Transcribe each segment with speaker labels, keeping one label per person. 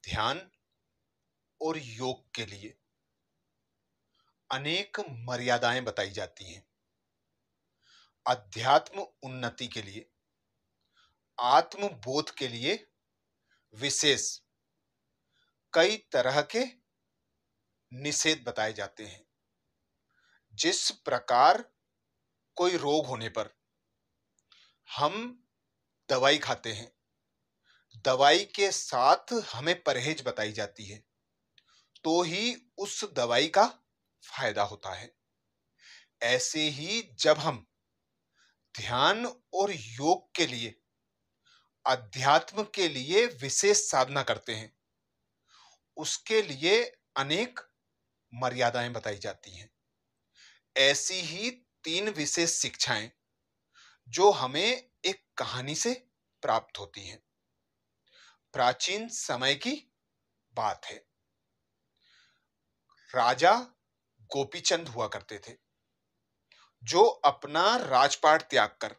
Speaker 1: ध्यान और योग के लिए अनेक मर्यादाएं बताई जाती हैं। अध्यात्म उन्नति के लिए, आत्म बोध के लिए विशेष कई तरह के निषेध बताए जाते हैं। जिस प्रकार कोई रोग होने पर हम दवाई खाते हैं, दवाई के साथ हमें परहेज बताई जाती है, तो ही उस दवाई का फायदा होता है। ऐसे ही जब हम ध्यान और योग के लिए, अध्यात्म के लिए विशेष साधना करते हैं, उसके लिए अनेक मर्यादाएं बताई जाती हैं। ऐसी ही 3 विशेष शिक्षाएं जो हमें एक कहानी से प्राप्त होती हैं। प्राचीन समय की बात है। राजा गोपीचंद हुआ करते थे, जो अपना राजपाट त्याग कर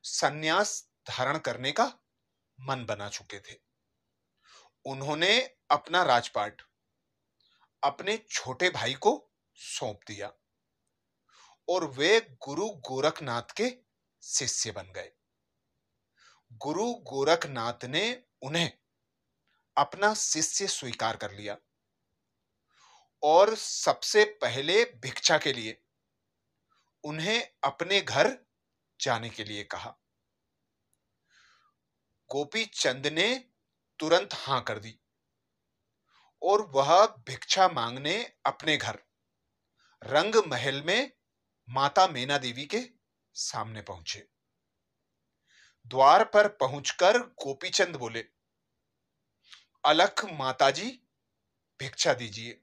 Speaker 1: संन्यास धारण करने का मन बना चुके थे। उन्होंने अपना राजपाट अपने छोटे भाई को सौंप दिया और वे गुरु गोरखनाथ के शिष्य बन गए। गुरु गोरखनाथ ने उन्हें अपना शिष्य स्वीकार कर लिया और सबसे पहले भिक्षा के लिए उन्हें अपने घर जाने के लिए कहा। गोपीचंद ने तुरंत हां कर दी और वह भिक्षा मांगने अपने घर रंग महल में माता मैना देवी के सामने पहुंचे। द्वार पर पहुंचकर गोपीचंद बोले, अलख माताजी, भिक्षा दीजिए।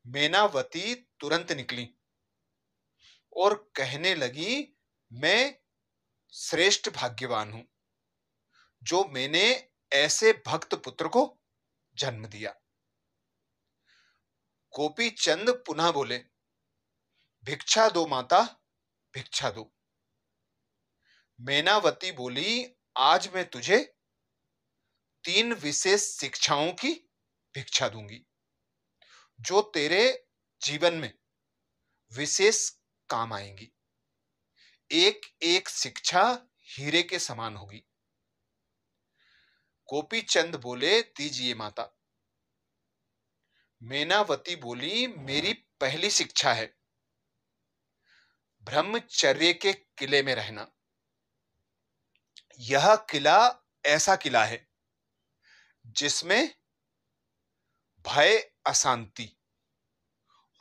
Speaker 1: मैनावती तुरंत निकली और कहने लगी, मैं श्रेष्ठ भाग्यवान हूं जो मैंने ऐसे भक्त पुत्र को जन्म दिया। गोपीचंद पुनः बोले, भिक्षा दो माता, भिक्षा दो। मैनावती बोली, आज मैं तुझे 3 विशेष शिक्षाओं की भिक्षा दूंगी जो तेरे जीवन में विशेष काम आएंगी। एक एक शिक्षा हीरे के समान होगी। गोपीचंद बोले, दीजिए माता। मैनावती बोली, मेरी पहली शिक्षा है ब्रह्मचर्य के किले में रहना। यह किला ऐसा किला है जिसमें भय, अशांति,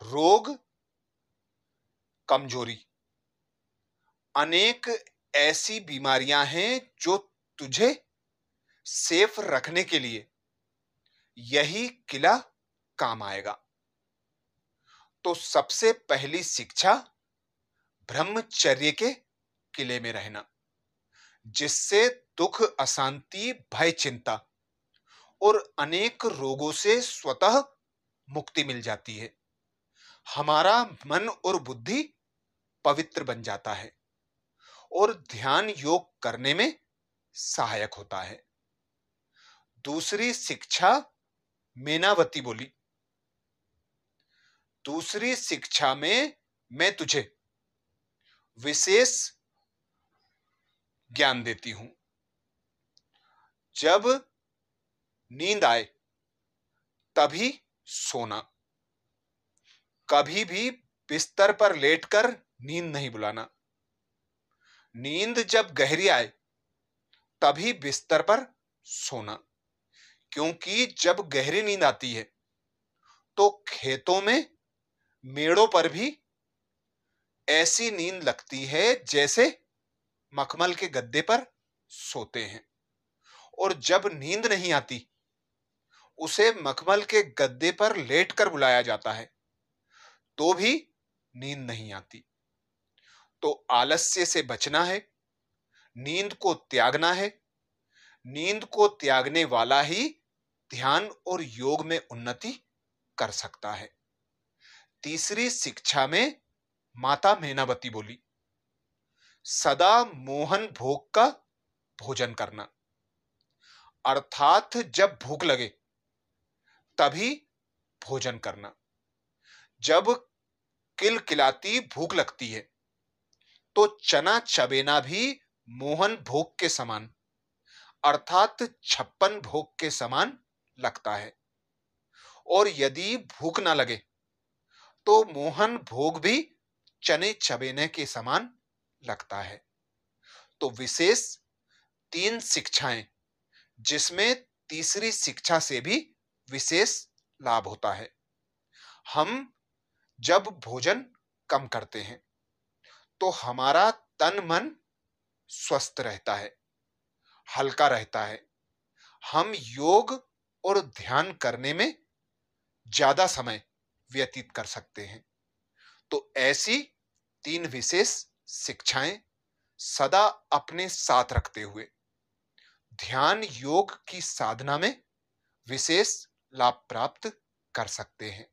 Speaker 1: रोग, कमजोरी, अनेक ऐसी बीमारियां हैं जो तुझे सेफ रखने के लिए यही किला काम आएगा। तो सबसे पहली शिक्षा ब्रह्मचर्य के किले में रहना, जिससे दुख, अशांति, भय, चिंता और अनेक रोगों से स्वतः मुक्ति मिल जाती है। हमारा मन और बुद्धि पवित्र बन जाता है और ध्यान योग करने में सहायक होता है। दूसरी शिक्षा मैनावती बोली, दूसरी शिक्षा में मैं तुझे विशेष ज्ञान देती हूं। जब नींद आए तभी सोना, कभी भी बिस्तर पर लेटकर नींद नहीं बुलाना। नींद जब गहरी आए तभी बिस्तर पर सोना, क्योंकि जब गहरी नींद आती है तो खेतों में, मेड़ों पर भी ऐसी नींद लगती है जैसे मखमल के गद्दे पर सोते हैं। और जब नींद नहीं आती, उसे मखमल के गद्दे पर लेटकर बुलाया जाता है तो भी नींद नहीं आती। तो आलस्य से बचना है, नींद को त्यागना है। नींद को त्यागने वाला ही ध्यान और योग में उन्नति कर सकता है। तीसरी शिक्षा में माता मैनावती बोली, सदा मोहन भोग का भोजन करना। अर्थात जब भूख लगे तभी भोजन करना। जब किलकिलाती भूख लगती है तो चना चबेना भी मोहन भोग के समान अर्थात छप्पन भोग के समान लगता है। और यदि भूख ना लगे तो मोहन भोग भी चने चबेने के समान लगता है। तो विशेष 3 शिक्षाएं, जिसमें तीसरी शिक्षा से भी विशेष लाभ होता है। हम जब भोजन कम करते हैं तो हमारा तन मन स्वस्थ रहता है, हल्का रहता है। हम योग और ध्यान करने में ज्यादा समय व्यतीत कर सकते हैं। तो ऐसी 3 विशेष शिक्षाएं सदा अपने साथ रखते हुए ध्यान योग की साधना में विशेष लाभ प्राप्त कर सकते हैं।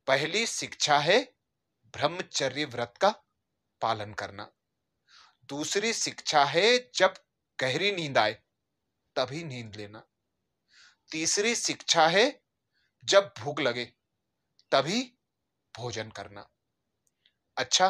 Speaker 1: पहली शिक्षा है ब्रह्मचर्य व्रत का पालन करना। दूसरी शिक्षा है जब गहरी नींद आए तभी नींद लेना। तीसरी शिक्षा है जब भूख लगे तभी भोजन करना। अच्छा,